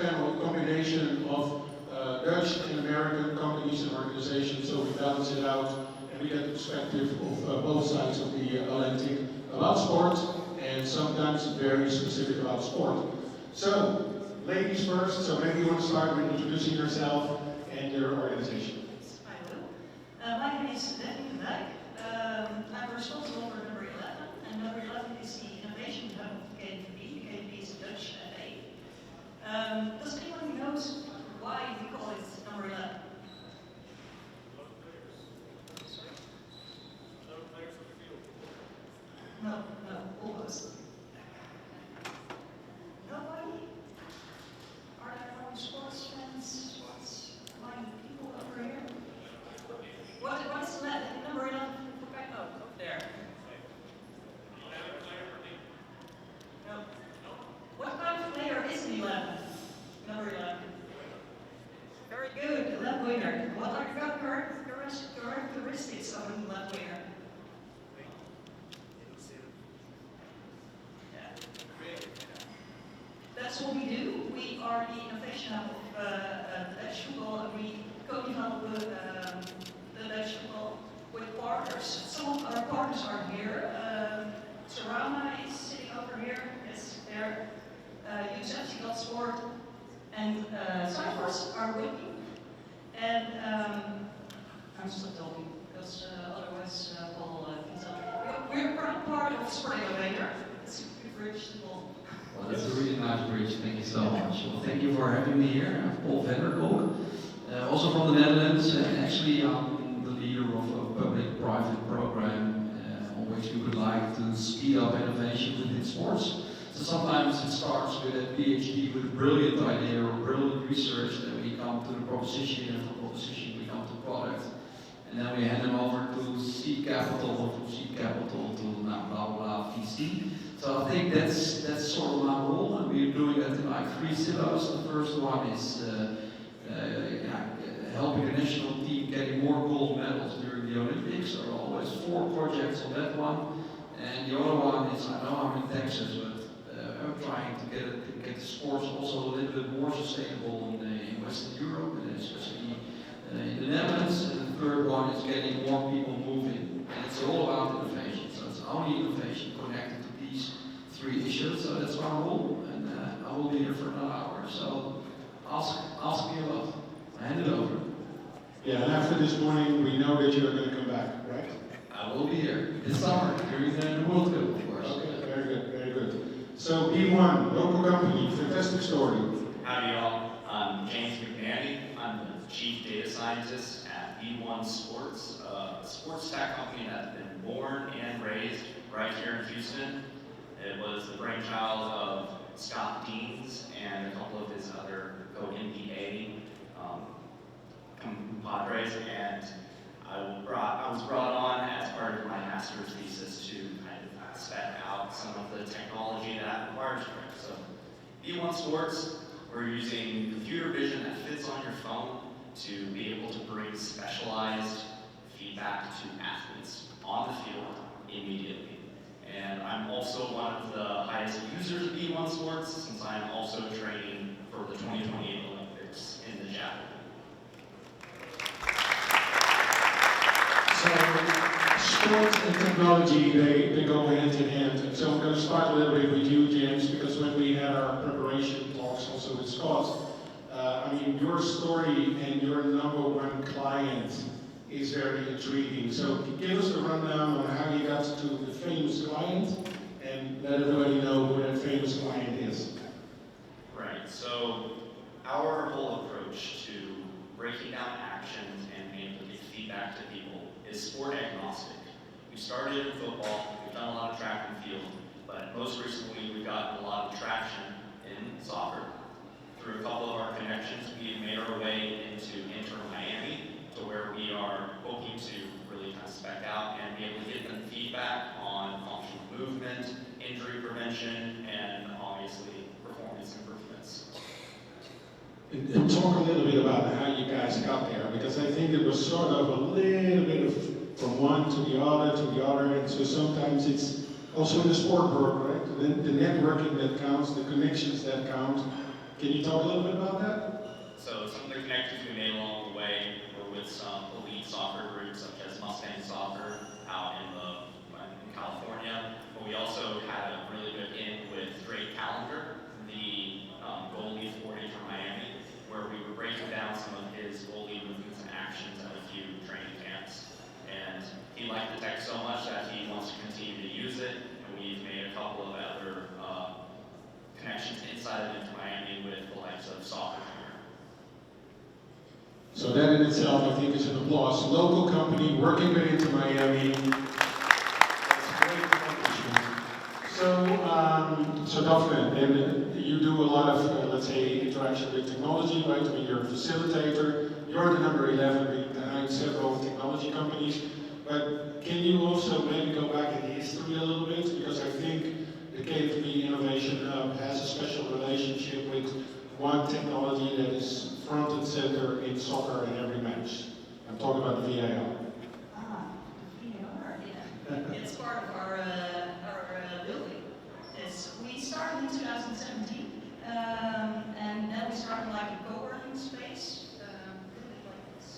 panel a combination of Dutch and American companies and organizations, so we balance it out and we get the perspective of both sides of the Atlantic about sport, and sometimes very specific about sport. So, ladies first, so maybe you want to start with introducing yourself and your organization. I will. My name is Daphne Van Dijk. I'm responsible for number 11, and number 11 is the innovation hub of KNVB. The KNVB is a Dutch FA. Does anyone knows why we call it number 11? Sorry? No, almost. Nobody? Are there no sports fans? Minded people over here? What is that? Number 11? Oh, over there. No. What kind of player is an 11? Number 11. Very good, left winger. What are the characteristics of a left winger? That's what we do. We are the innovation hub of Dutch football, and we co-develop the Dutch football with partners. Some of our partners are here. Sarama is sitting over here. It's there. USFC Sport and Cyphers are with me. And I'm still talking because otherwise Paul can tell. We're part of Sport Innovator. It's a good bridge to Paul. Well, that's a really nice bridge. Thank you so much. Well, thank you for having me here. I'm Paul Kolk, also from the Netherlands, and actually I'm the leader of a public-private program on which we would like to speed up innovation within sports. So sometimes it starts with a PhD with a brilliant idea or brilliant research, then we come to the proposition, and from proposition we come to product. And then we hand them over to seed capital, or from seed capital to blah blah blah VC. So I think that's sort of my role, and we're doing that in like 3 silos. The first one is helping the national team getting more gold medals during the Olympics. There are always 4 projects on that one. And the other one is, I know I'm in Texas, but I'm trying to get the sports also a little bit more sustainable in Western Europe, and especially in the Netherlands. And the third one is getting more people moving. And it's all about innovation. So it's only innovation connected to these 3 issues. So that's my role, and I will be here for another hour. So ask me a lot. I hand it over. Yeah, and after this morning, we know that you are going to come back, right? I will be here this summer during the World Cup, of course. Okay, very good, very good. So B1, local company, fantastic story. Howdy y'all, I'm James Mcnaney. I'm the Chief Data Scientist at B1 Sports, a sports tech company that's been born and raised right here in Houston. It was the brainchild of Scott Deans and a couple of his other co-MBA compadres, and I was brought on as part of my master's thesis to kind of spec out some of the technology that requires for it. So B1 Sports, we're using computer vision that fits on your phone to be able to bring specialized feedback to athletes on the field immediately. And I'm also one of the highest users of B1 Sports, since I'm also training for the 2028 Olympics in the javelin. So, sports and technology, they go hand in hand. And so I'm going to start a little bit with you, James, because when we had our preparation talks also with Scott, I mean, your story and your #1 client is very intriguing. So give us a rundown on how you got to the famous client, and let everybody know who that famous client is. Right, so our whole approach to breaking down actions and being able to give feedback to people is sport agnostic. We started in football, we've done a lot of track and field, but most recently we've gotten a lot of traction in soccer. Through a couple of our connections, we have made our way into Inter Miami, to where we are hoping to really kind of spec out and be able to get them feedback on functional movement, injury prevention, and obviously performance improvements. And talk a little bit about how you guys got there, because I think it was sort of a little bit of from one to the other, and so sometimes it's also in the sport world, right? The networking that counts, the connections that count. Can you talk a little bit about that? So some of the connections we made along the way were with some elite soccer groups such as Mcnaney Soccer out in California. But we also had a really good in with Drake Callender, the goalie for Inter Miami, where we were breaking down some of his goalie movements and actions at a few training camps. And he liked the tech so much that he wants to continue to use it. And we've made a couple of other connections inside of Inter Miami with the likes of Soccer Junior. So that in itself, I think, is an applause. Local company working with Inter Miami. That's a great accomplishment. So Daphne, and you do a lot of, let's say, interaction with technology, right? I mean, you're a facilitator. You're the number 11 behind several technology companies. But can you also maybe go back in history a little bit? Because I think the KFB Innovation Hub has a special relationship with one technology that is front and center in soccer in every match. I'm talking about the VAR. VAR, yeah. It's part of our building. We started in 2017, and then we started like a co-working space, building like this.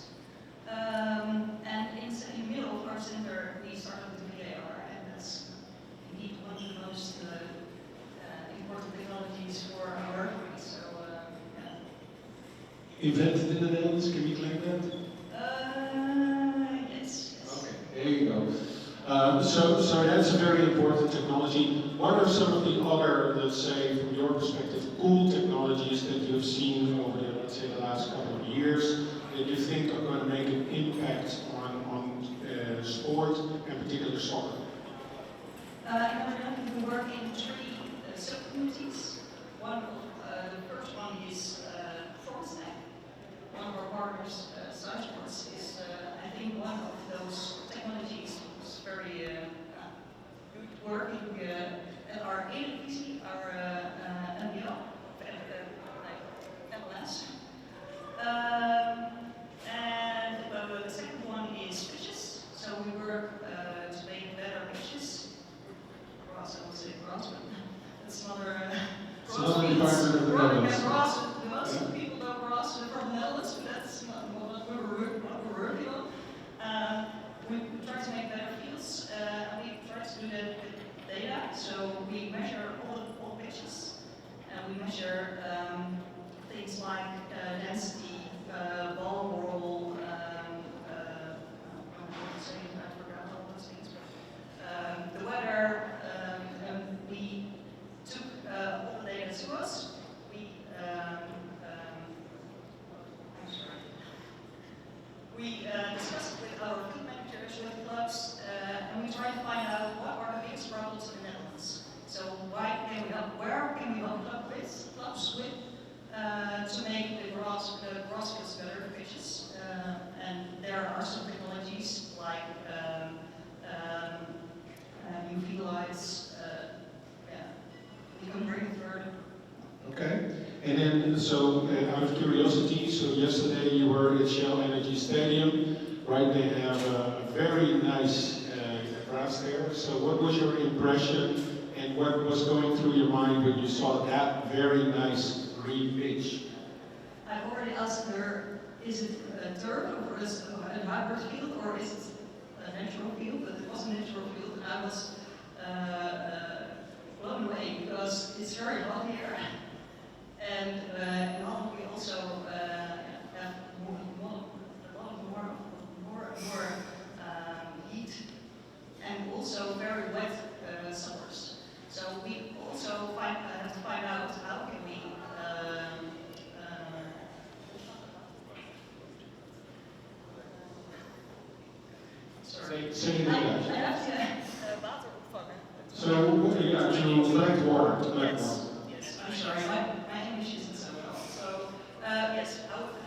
And in the middle of our center, we started with the VAR, and that's indeed one of the most important technologies for our referees. So, Invented in the Netherlands, can we claim that? yes. Okay, there you go. So that's a very important technology. What are some of the other, let's say, from your perspective, cool technologies that you've seen over the, let's say, the last couple of years that you think are going to make an impact on sport, and particularly soccer? We work in three sub-communities. The first one is Frontsnack. One of our partners, Sports, is I think one of those technologies was very good working at our ADPC, our MBO, MLS. And the second one is pitches. So we work to make better pitches. Grass, I would say grass, but that's another department of the Netherlands. Most people know grass from the Netherlands, but that's not what we're working on. We try to make better fields. We try to do that with data. So we measure all pitches, and we measure things like density, ball roll, I forgot all those things, but the weather, and we took all the data to us. We discussed it with our field managers, with clubs, and we tried to find out what are the biggest problems in the Netherlands. So where can we help clubs with to make the grass fields better pitches? And there are some technologies like UV lights. We can bring it further. Okay. And then, so out of curiosity, so yesterday you were at Shell Energy Stadium, right? They have a very nice grass there. So what was your impression and what was going through your mind when you saw that very nice green pitch? I've already asked her, is it a turf or is it a hybrid field or is it a natural field? But it was a natural field and I was blown away because it's very hot here. And in Holland we also have a lot more heat and also very wet summers. So we also have to find out how can we Say it I again. have to water opvangen. So, yeah, to collect water. Yes, I'm sorry, my English isn't so well. So, yes,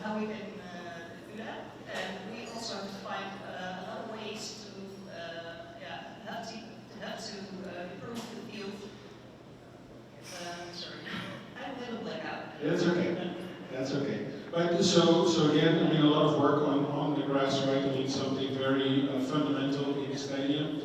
how we can do that. And we also have to find other ways to, have to improve the field. Sorry, I have a little blackout. That's okay. That's okay. But so again, I mean, a lot of work on the grass, right? I mean, something very fundamental in the stadium.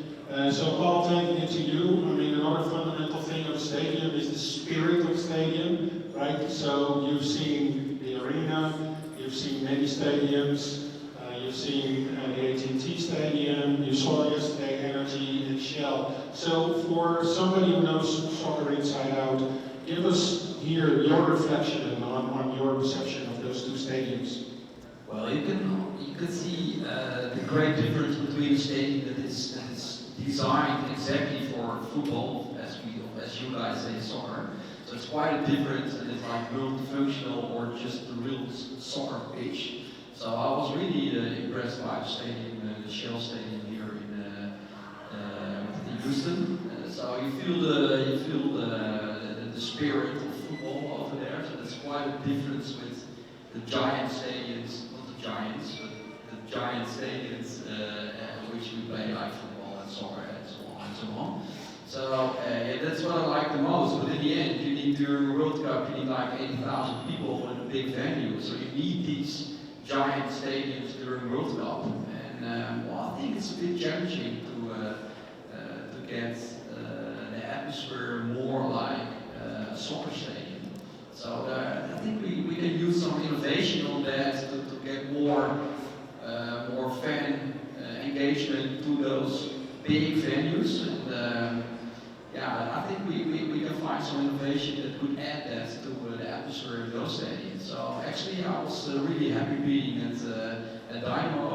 So Paul, taking it to you, I mean, another fundamental thing of a stadium is the spirit of the stadium, right? The So you've seen the arena, you've seen many stadiums, you've seen the AT&T Stadium, you saw yesterday Energy and Shell. So for somebody who knows soccer inside out, give us here your reflection on your perception of those two stadiums. Well, you can see the great difference between a stadium that is designed exactly for football, as you guys say, soccer. So it's quite a difference, and it's like multifunctional or just a real soccer pitch. So I was really impressed by the stadium, the Shell Stadium here in Houston. So you feel the spirit of football over there. So that's quite a difference with the giant stadiums, not the Giants, but the giant stadiums which we play like football and soccer and so on and so on. So yeah, that's what I like the most. But in the end, you need during the World Cup, you need like 80,000 people in a big venue. So you need these giant stadiums during World Cup. And well, I think it's a bit challenging to get the atmosphere more like a soccer stadium. So I think we can use some innovation on that to get more fan engagement to those big venues. And yeah, I think we can find some innovation that could add that to the atmosphere in those stadiums. So actually, I was really happy being at Dynamo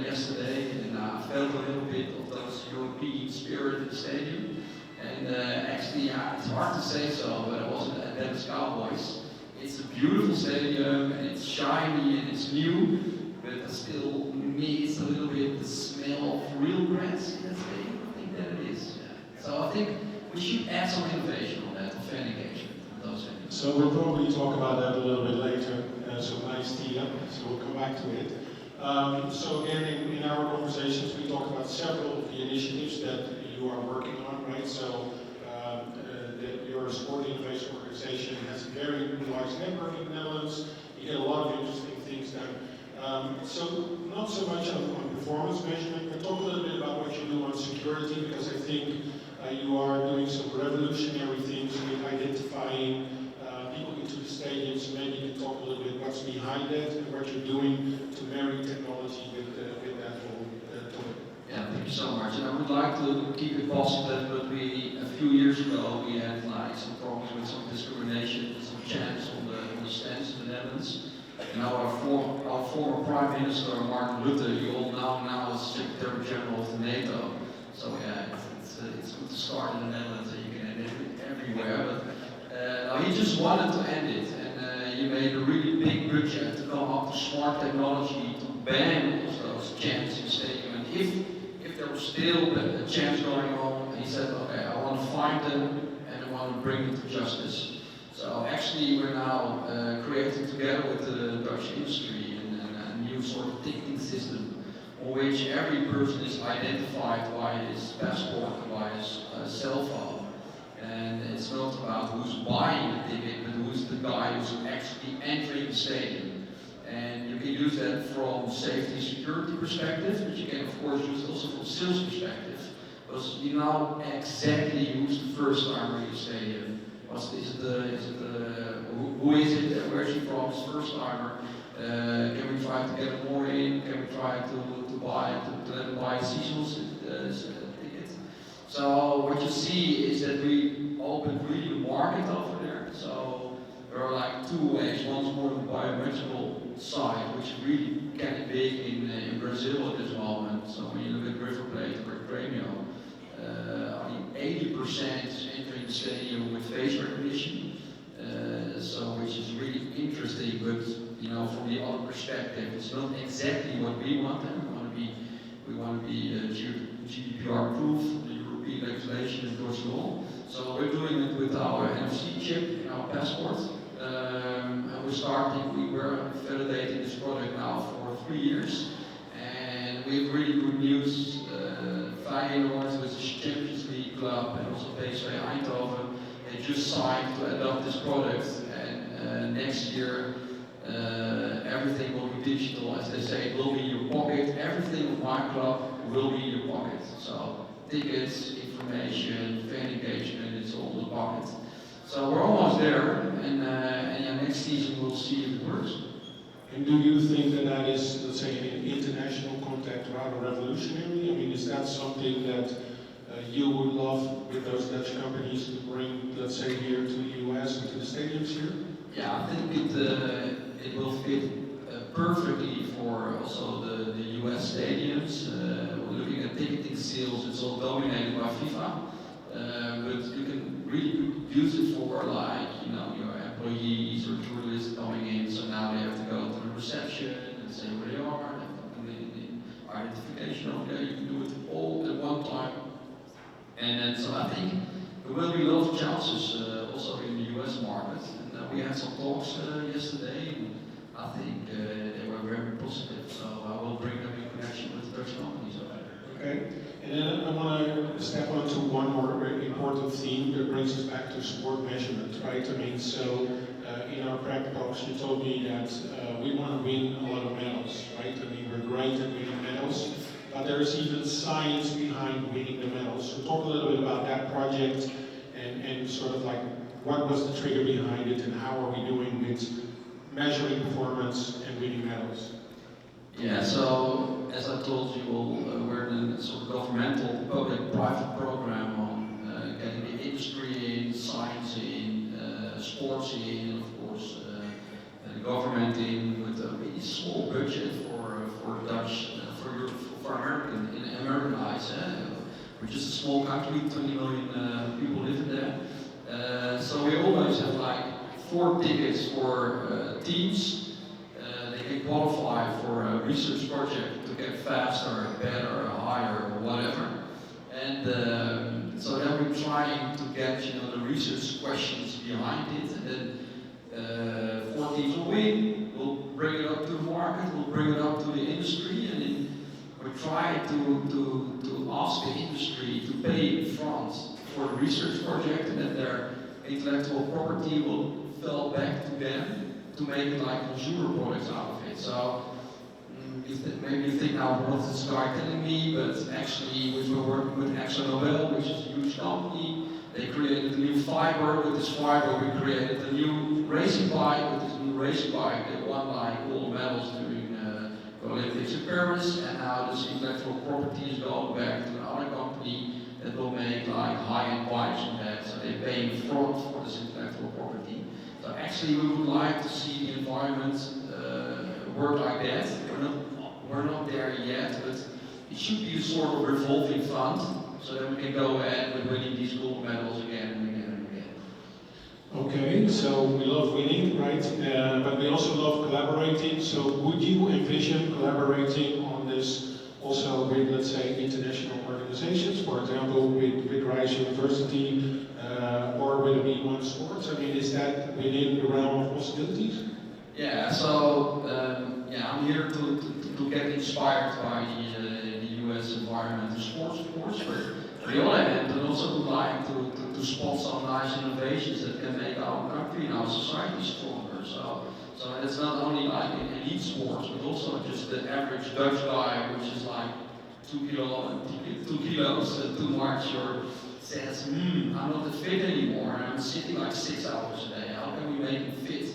yesterday, and I felt a little bit of those European spirit in the stadium. And actually, yeah, it's hard to say so, but I wasn't at Dallas Cowboys. It's a beautiful stadium, and it's shiny, and it's new, but still, me, it's a little bit the smell of real grass in that stadium. I think that it is. Yeah. So I think we should add some innovation on that, fan engagement in those venues. So we'll probably talk about that a little bit later. So nice T.E.A.M, so we'll come back to it. So again, in our conversations, we talk about several of the initiatives that you are working on, right? So your sport innovation organization has a very large network in the Netherlands. You get a lot of interesting things done. So not so much on performance measurement, but talk a little bit about what you do on security, because I think you are doing some revolutionary things with identifying people into the stadiums. Maybe you can talk a little bit what's behind that and what you're doing to marry technology with that whole topic. Yeah, thank you so much. And I would like to keep it positive, but a few years ago, we had like some problems with some discrimination, some chants on the stands in the Netherlands. And our former Prime Minister, Mark Rutte, you all know now is Secretary General of the NATO. So yeah, it's good to start in the Netherlands, and you can end it everywhere. But he just wanted to end it, and he made a really big budget to come up with smart technology to ban those chants in the stadium. And if there was still a chance going on, he said, okay, I want to find them and I want to bring them to justice. So actually, we're now creating together with the Dutch industry a new sort of ticketing system, on which every person is identified by his passport, by his cell phone. And it's not about who's buying the ticket, but who's the guy who's actually entering the stadium. And you can use that from safety security perspective, but you can of course use it also from sales perspective. Because you know exactly who's the first timer in the stadium. Who is it? Where is he from? It's first timer. Can we try to get him more in? Can we try to let him buy a seasonal ticket? So what you see is that we opened really the market over there. So there are like two ways. One's more the biometrical side, which is really getting big in Brazil at this moment. So when you look at River Plate or Grêmio, 80% is entering the stadium with face recognition, so which is really interesting. But you know, from the other perspective, it's not exactly what we want. We want to be GDPR proof, the European legislation and Dutch law. So we're doing it with our NFC chip in our passport, and we were validating this product now for 3 years, and we have really good news. Feyenoord, with the Champions League club, and also PSV Eindhoven, they just signed to adopt this product, and next year everything will be digital, as they say, it will be in your pocket. Everything of my club will be in your pocket. So tickets, information, fan engagement, it's all in the pocket. So we're almost there, and And do you think that that is, let's say, in international context rather revolutionary? I mean, is that something that you would love with those Dutch companies to bring, let's say, here to the US and to the stadiums here? Yeah, I think it will fit perfectly for also the US stadiums. We're looking at ticketing sales, it's all dominated by FIFA. But you can really use it for, like, you know, your employees or tourists coming in, so now they have to go to the reception and say where they are, and the identification over there. You can do it all at one time. And then, so I think there will be lots of chances also in the US market. And we had some talks yesterday, and I think they were very positive. So I will bring them in connection with Dutch companies over there. Okay. And then I want to step on to one more very important theme that brings us back to sport measurement, right? I mean, so in our prep talks, you told me that we want to win a lot of medals, right? I mean, we're great at winning medals, but there's even science behind winning the medals. So talk a little bit about that project and sort of like what was the trigger behind it and how are we doing with measuring performance and winning medals? Yeah, so as I told you all, we're in a sort of governmental public-private program on getting the industry in, science in, sports in, of course, the government in with a really small budget for Dutch, for American eyes. We're just a small country, 20 million people live in there. So we always have like 4 tickets for teams. They can qualify for a research project to get faster, better, higher, or whatever. And so then we're trying to get, you know, the research questions behind it, and then 4 teams will win. We'll bring it up to the market, we'll bring it up to the industry, and then we try to ask the industry to pay in front for the research project, and then their intellectual property will fall back to them to make it like consumer products out of it. So maybe you think now, what is this guy telling me? But actually, we've been working with ExxonMobil, which is a huge company. They created a new fiber. With this fiber, we created a new racing bike. With this new racing bike, they won like all the medals during the Olympics in Paris. And now this intellectual property is going back to another company that will make like high-end bikes on that. So they pay in front for this intellectual property. So actually, we would like to see the environment work like that. We're not there yet, but it should be a sort of revolving fund, so that we can go ahead with winning these gold medals again and again and again. Okay, so we love winning, right? But we also love collaborating. So would you envision collaborating on this also with, let's say, international organizations, for example, with Rice University or with B1 Sports? I mean, is that within the realm of possibilities? Yeah, so I'm here to get inspired by the US environment and sports, of course, but on the other hand, I also would like to spot some nice innovations that can make our country and our society stronger. So it's not only like in elite sports, but also just the average Dutch guy, which is like 2 kilos too much, or says, I'm not that fit anymore, and I'm sitting like 6 hours a day. How can we make him fit?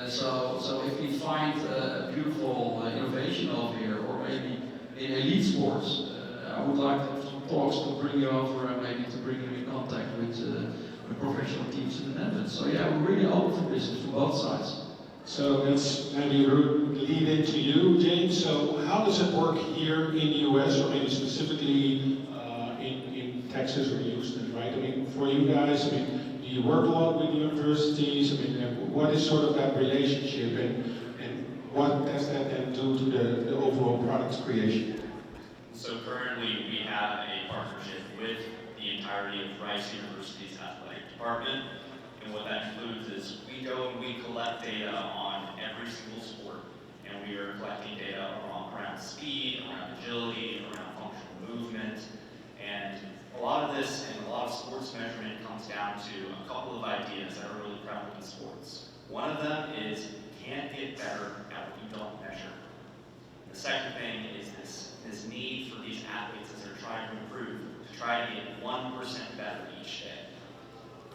So if we find a beautiful innovation over here, or maybe in elite sports, I would like to have some talks to bring you over and maybe to bring you in contact with the professional teams in the Netherlands. So yeah, we're really open for business from both sides. So that's maybe a lead into you, James. So how does it work here in the US, or maybe specifically in Texas or Houston, right? I mean, for you guys, I mean, do you work a lot with universities? I mean, what is sort of that relationship, and what does that then do to the overall product creation? So currently we have a partnership with the entirety of Rice University's athletic department. And what that includes is we go and we collect data on every single sport. And we are collecting data around speed, around agility, around functional movement. And a lot of this and a lot of sports measurement comes down to a couple of ideas that are really prevalent in sports. One of them is you can't get better at what you don't measure. The second thing is this need for these athletes as they're trying to improve, to try to get 1% better each day.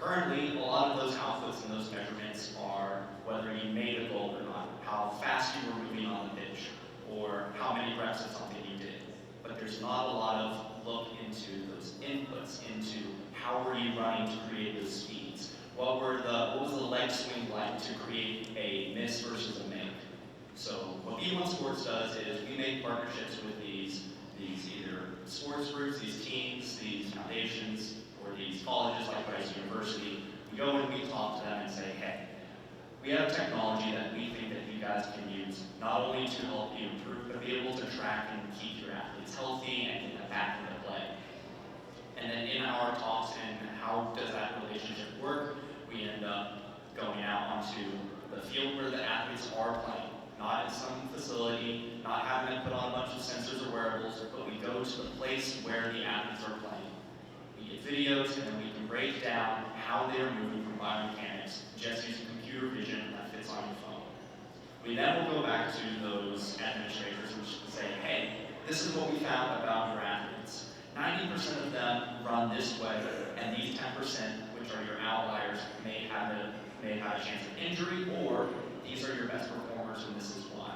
Currently, a lot of those outputs and those measurements are whether you made a goal or not, how fast you were moving on the pitch, or how many reps of something you did. But there's not a lot of look into those inputs, into how were you running to create those speeds? What was the leg swing like to create a miss versus a make? So what V1 Sports does is we make partnerships with these either sports groups, these teams, these foundations, or these colleges like Rice University. We go and we talk to them and say, hey, we have technology that we think that you guys can use, not only to help you improve, but be able to track and keep your athletes healthy and get them back into play. And then in our talks and how does that relationship work, we end up going out onto the field where the athletes are playing. Not in some facility, not having them put on a bunch of sensors or wearables, but we go to the place where the athletes are playing. We get videos, and then we can break down how they're moving from biomechanics, just using computer vision that fits on your phone. We then will go back to those administrators and say, hey, this is what we found about your athletes. 90% of them run this way, and these 10%, which are your outliers, may have a chance of injury, or these are your best performers and this is why.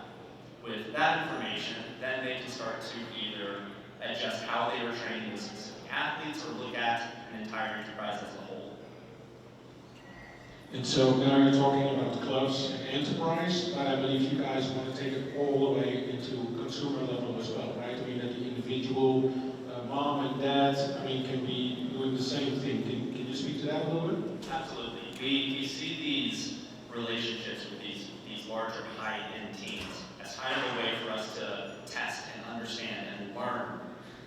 With that information, then they can start to either adjust how they are training the specific athletes or look at an entire enterprise as a whole. And so now you're talking about clubs and enterprise, but I believe you guys want to take it all the way into consumer level as well, right? I mean, that the individual mom and dad, I mean, can be doing the same thing. Can you speak to that a little bit? Absolutely. We see these relationships with these larger high-end teams as kind of a way for us to test and understand and learn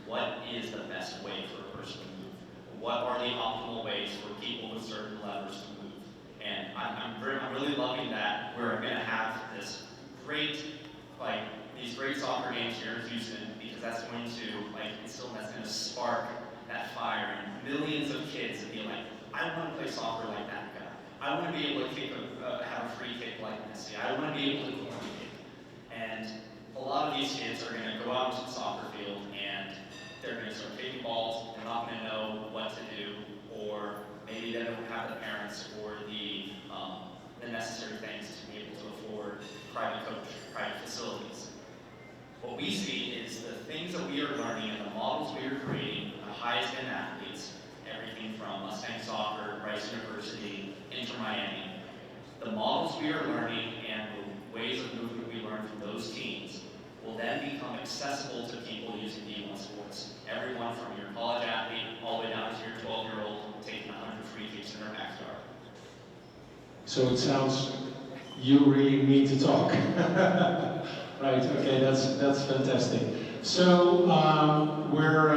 what is the best way for a person to move. What are the optimal ways for people with certain levers to move? And I'm really loving that we're going to have this great, these great soccer games here in Houston, because that's going to that's going to spark that fire in millions of kids to be like, I want to play soccer like that guy. I want to be able to have a free kick like Messi. I want to be able to corner kick. And a lot of these kids are going to go out into the soccer field and they're going to start kicking balls. They're not going to know what to do, or maybe they don't have the parents or the necessary things to be able to afford private coach, private facilities. What we see is the things that we are learning and the models we are creating, the highest end athletes, everything from Mustang Soccer, Rice University, Inter Miami. The models we are learning and the ways of movement we learn from those teams will then become accessible to people using V1 Sports. Everyone from your college athlete all the way down to your 12-year-old taking 100 free kicks in their backyard. So it sounds you really need to talk. Right, okay, that's fantastic. So we're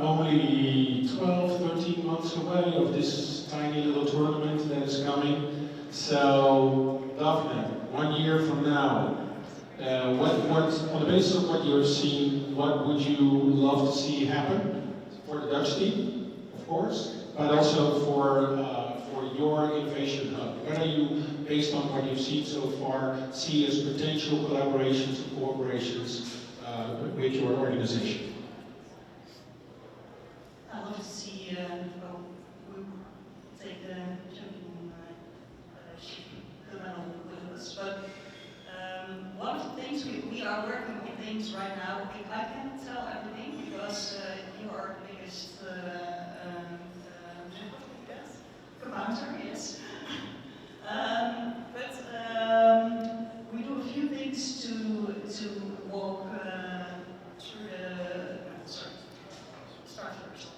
only 12, 13 months away of this tiny little tournament that is coming. So, Daphne, 1 year from now, on the basis of what you're seeing, what would you love to see happen for the Dutch team, of course, but also for your innovation hub? What are you, based on what you've seen so far, see as potential collaborations and cooperations with your organization? I'd love to see, we take the championship, the medal with us, but one of the things we are working on things right now. I can't tell everything because you are the biggest commander, yes. But we do a few things to walk through the. Start first.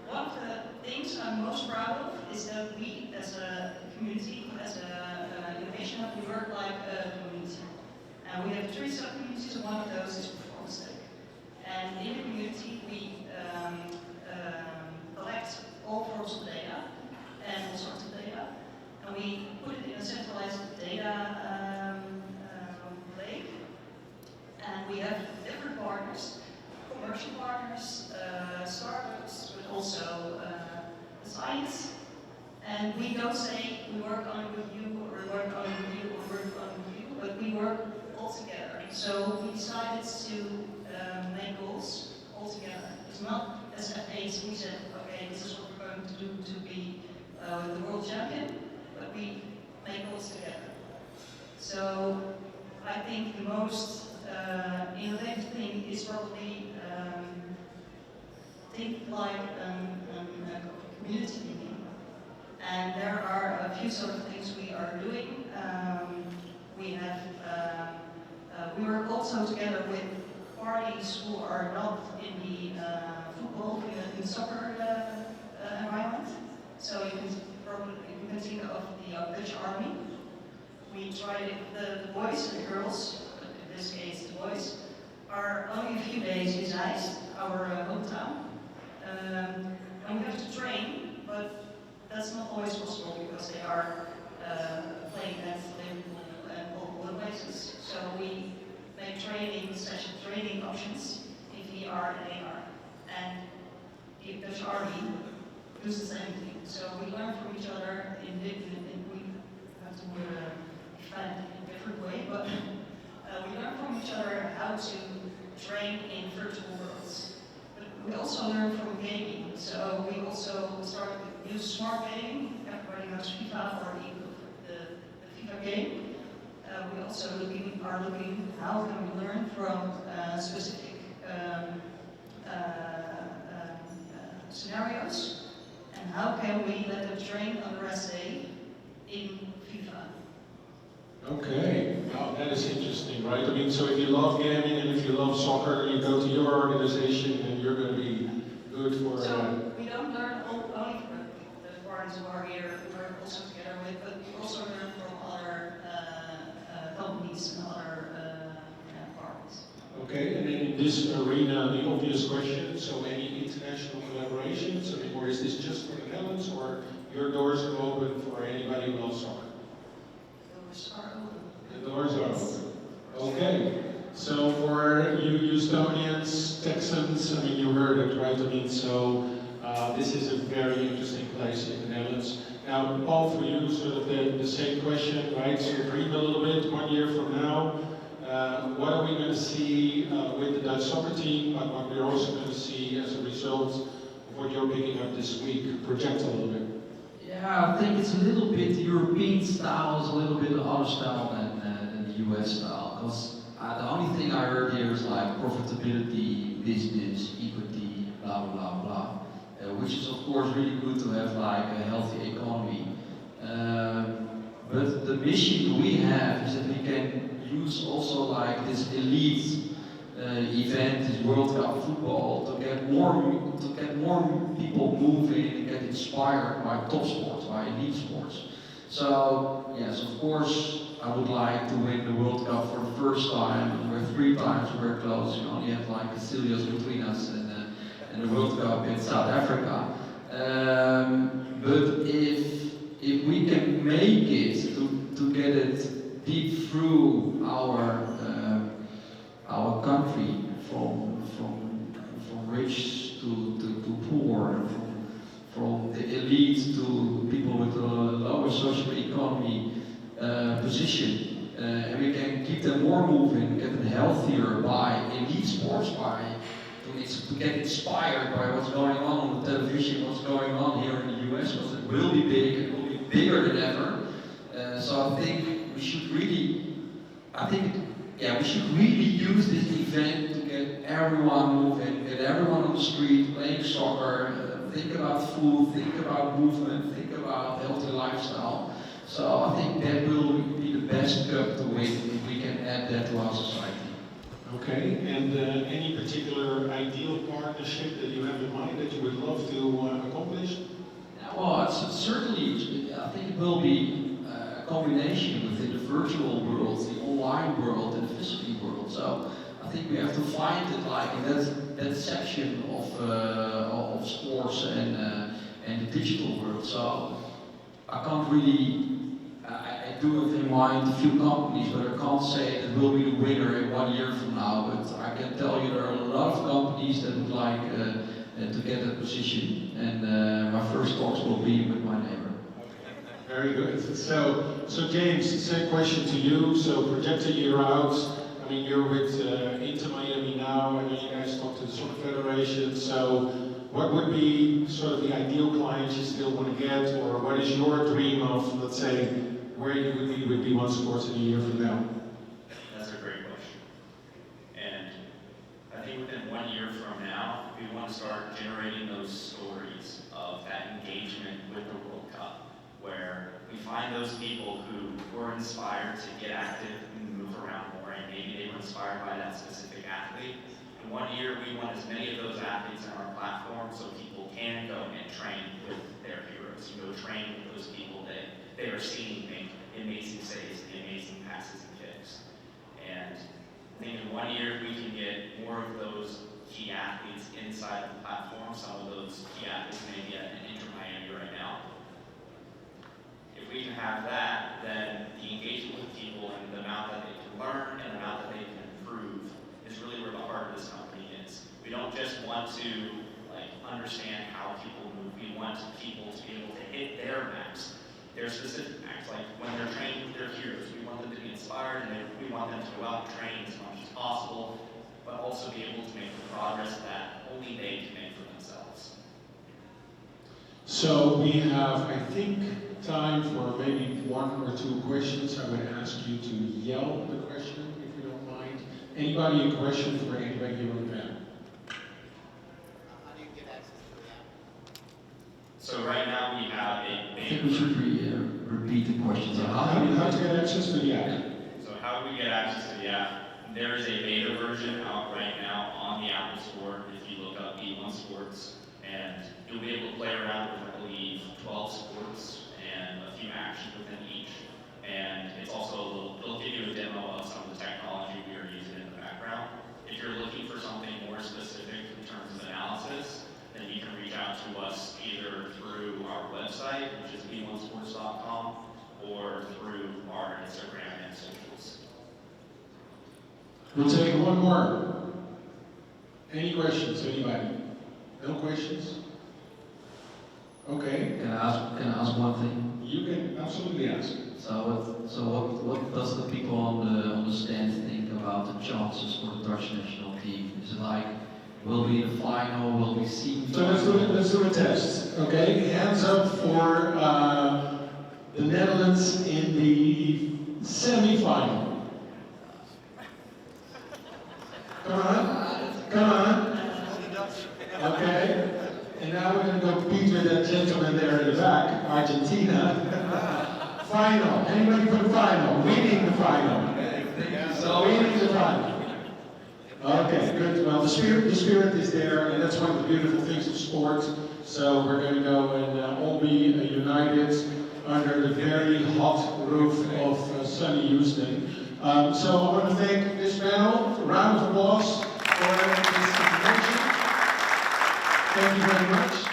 One of the things I'm most proud of is that we, as a community, as an innovation hub, we work like a community. And we have 3 sub-communities, and one of those is performance tech. And in the community, we collect all forms of data and all sorts of data, and we put it in a centralized data lake. And we have different partners, commercial partners, startups, but also science. And we don't say we work on it with you, or we work on it with you, or we work on it with you, but we work all together. So we decided to make goals all together. It's not as FAs, we said, okay, this is what we're going to do to be with the world champion, but we make goals together. So I think the most innovative thing is probably think like a community thinking. And there are a few sort of things we are doing. We work also together with parties who are not in the football, in the soccer environment. So you can think of the Dutch Army. We tried the boys and the girls, but in this case the boys, are only a few days inside our hometown. And we have to train, but that's not always possible because they are playing at Liverpool and all the places. So we make training options in VR and AR. And the Dutch Army does the same thing. So we learn from each other we have to define it in a different way, but we learn from each other how to train in virtual worlds. But we also learn from gaming. So we also started to use smart gaming. Everybody knows FIFA or the FIFA game. We also are looking how can we learn from specific scenarios, and how can we let them train on the rest day in FIFA. Okay, now that is interesting, right? I mean, so if you love gaming and if you love soccer, you go to your organization and you're going to be good for... So we don't learn only from the parties who are here, we work also together with, but we also learn from other companies and other parties. Okay, and then in this arena, the obvious question, so any international collaborations? I mean, or is this just for the Netherlands, or your doors are open for anybody who loves soccer? Doors are open. The doors are open. Okay, so for you Houstonians, Texans, I mean, you heard it, right? I mean, so this is a very interesting place in the Netherlands. Now, Paul, for you, sort of the same question, right? So dream a little bit, 1 year from now. What are we going to see with the Dutch soccer team, but what we're also going to see as a result of what you're picking up this week? Project a little bit. Yeah, I think it's a little bit European style, is a little bit other style than the US style. Because the only thing I heard here is like profitability, business, equity, blah blah blah, which is of course really good to have like a healthy economy. But the mission we have is that we can use also like this elite event, this World Cup football, to get more people moving and get inspired by top sports, by elite sports. So yes, of course, I would like to win the World Cup for the first time. We're 3 times we're close. We only have like the Cilios between us and the World Cup in South Africa. But if we can make it to get it deep through our country, from rich to poor, from the elite to people with a lower social economy position, and we can keep them more moving, get them healthier by elite sports, to get inspired by what's going on the television, what's going on here in the US, because it will be big, it will be bigger than ever. So I think we should really, we should really use this event to get everyone moving, get everyone on the street playing soccer, think about food, think about movement, think about healthy lifestyle. So I think that will be the best cup to win if we can add that to our society. Okay, and any particular ideal partnership that you have in mind that you would love to accomplish? Well, it's certainly, I think it will be a combination within the virtual world, the online world, and the physical world. So I think we have to find it like in that section of sports and the digital world. So I can't really, I do have in mind a few companies, but I can't say that will be the winner in 1 year from now. But I can tell you there are a lot of companies that would like to get that position, and my first talks will be with my neighbor. Very good. So James, same question to you. So project a year out. I mean, you're with Inter Miami now. I know you guys talk to the Soccer Federation. So what would be sort of the ideal client you still want to get, or what is your dream of, let's say, where you would be with V1 Sports in a year from now? That's a great question. And I think within 1 year from now, we want to start generating those stories of that engagement with the World Cup, where we find those people who were inspired to get active and move around more, and maybe they were inspired by that specific athlete. In 1 year, we want as many of those athletes on our platform so people can go and train with their heroes. You know, train with those people that they are seeing make amazing saves, the amazing passes and kicks. And I think in 1 year, we can get more of those key athletes inside the platform. Some of those key athletes may be at Inter Miami right now. If we can have that, then the engagement with people and the amount that they can learn and the amount that they can improve is really where the heart of this company is. We don't just want to understand how people move. We want people to be able to hit their max, their specific max. Like when they're training with their heroes, we want them to be inspired, and we want them to go out and train as much as possible, but also be able to make the progress that only they can make for themselves. So we have, I think, time for maybe 1 or 2 questions. I would ask you to yell the question, if you don't mind. Anybody a question for anybody here on the panel? How do you get access to the app? So right now we have a I think we should repeat the questions. How to get access to the app? So how do we get access to the app? There is a beta version out right now on the Apple Store. If you look up V1 Sports, and you'll be able to play around with, I believe, 12 sports and a few actions within each. And it's also it'll give you a demo of some of the technology we are using in the background. If you're looking for something more specific in terms of analysis, then you can reach out to us either through our website, which is v1sports.com, or through our Instagram and socials. We'll take 1 more. Any questions, anybody? No questions? Okay, Can I ask one thing? you can absolutely ask. So what does the people on the stand think about the chances for the Dutch national team? Is it like, will we in the final, will we see? So let's do a test, okay? Hands up for the Netherlands in the semi-final. Come on. Okay. And now we're going to go compete with that gentleman there in the back, Argentina. Final. Anybody for the final? Winning the final. Winning the final. Okay, good. Well, the spirit is there, and that's one of the beautiful things of sports. So we're going to go and all be united under the very hot roof of sunny Houston. So I want to thank this panel. A round of applause for this information. Thank you very much.